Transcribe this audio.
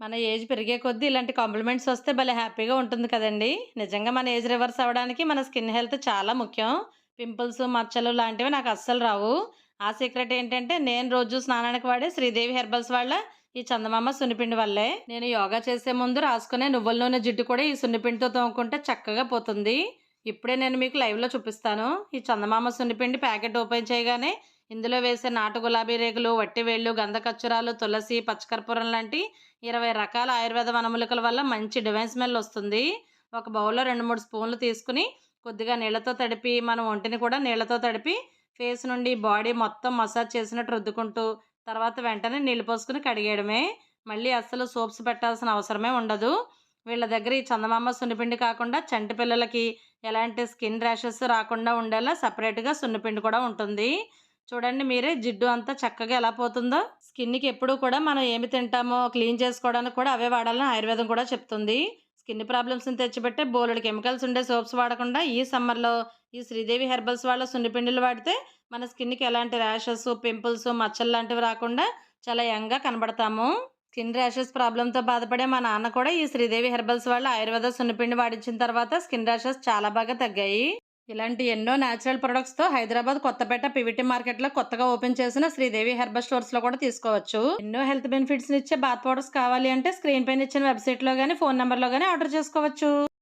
మన ఏజ్ పెరిగే కొద్దీ ఇలాంటి కాంప్లిమెంట్స్ వస్తే భలే హ్యాపీగా ఉంటుంది కదండీ! నిజంగా మన ఏజ్ రివర్స్ అవ్వడానికి మన స్కిన్ హెల్త్ చాలా ముఖ్యం. పింపుల్స్, మచ్చలు లాంటివి నాకు అస్సలు రావు. ఆ సీక్రెట్ ఏంటంటే నేను రోజు స్నానానికి వాడే శ్రీదేవి హెర్బల్స్ వాళ్ళ ఈ చందమామ సున్నిపిండి వల్లే. నేను యోగా చేసే ముందు రాసుకునే నువ్వుల నూనె జిడ్డు కూడా ఈ సున్నిపిండితో తోముకుంటే చక్కగా పోతుంది. ఇప్పుడే నేను మీకు లైవ్‌లో చూపిస్తాను. ఈ చందమామ సున్నిపిండి ప్యాకెట్ ఓపెన్ చేయగానే ఇందులో వేసే నాటు గులాబీ రేకులు, వట్టివేళ్ళు, గంధకచ్చురాలు, తులసి, పచ్చకర్పూరం లాంటి 20 రకాల ఆయుర్వేద వనమూలికల వల్ల మంచి డివైన్ స్మెల్ వస్తుంది. ఒక బౌల్‌లో 2, 3 స్పూన్లు తీసుకొని కొద్దిగా నీళ్ళతో తడిపి, మన ఒంటిని కూడా నీళ్ళతో తడిపి ఫేస్ నుండి బాడీ మొత్తం మసాజ్ చేసినట్టు రుద్దుకుంటూ, తర్వాత వెంటనే నీళ్లు పోసుకొని కడిగేయడమే. మళ్ళీ అస్సలు సోప్స్ పెట్టాల్సిన అవసరమే ఉండదు. వీళ్ళ దగ్గర ఈ చందమామ సున్నిపిండి కాకుండా చంటి పిల్లలకి ఎలాంటి స్కిన్ ర్యాషెస్ రాకుండా ఉండేలా సెపరేట్‌గా సున్నిపిండి కూడా ఉంటుంది. చూడండి మీరే జిడ్డు అంతా చక్కగా ఎలా పోతుందో. స్కిన్‌కి ఎప్పుడూ కూడా మనం ఏమి తింటామో క్లీన్ చేసుకోవడానికి కూడా అవే వాడాలని ఆయుర్వేదం కూడా చెప్తుంది. స్కిన్ ప్రాబ్లమ్స్‌ని తెచ్చిపెట్టే బోలెడు కెమికల్స్ ఉండే సోప్స్ వాడకుండా ఈ సమ్మర్‌లో ఈ శ్రీదేవి హెర్బల్స్ వాళ్ళ సున్నిపిండిలు వాడితే మన స్కిన్‌కి ఎలాంటి ర్యాషెస్, పింపుల్స్, మచ్చలు లాంటివి రాకుండా చాలా యంగ్‌గా కనబడతాము. స్కిన్ ర్యాషెస్ ప్రాబ్లమ్‌తో బాధపడే మా నాన్న కూడా ఈ శ్రీదేవి హెర్బల్స్ వాళ్ళ ఆయుర్వేద సున్నిపిండి వాడించిన తర్వాత స్కిన్ ర్యాషెస్ చాలా బాగా తగ్గాయి. ఇలాంటి ఎన్నో న్యాచురల్ ప్రొడక్ట్స్‌తో హైదరాబాద్ కొత్తపేట పీవీటీ మార్కెట్‌లో కొత్తగా ఓపెన్ చేసిన శ్రీదేవి హెర్బల్ స్టోర్స్‌లో కూడా తీసుకోవచ్చు. ఎన్నో హెల్త్ బెనిఫిట్స్‌నిచ్చే బాత్ పౌడర్స్ కావాలి అంటే స్క్రీన్ పైన ఇచ్చిన వెబ్‌సైట్‌లో గాని, ఫోన్ నంబర్‌లో గాని ఆర్డర్ చేసుకోవచ్చు.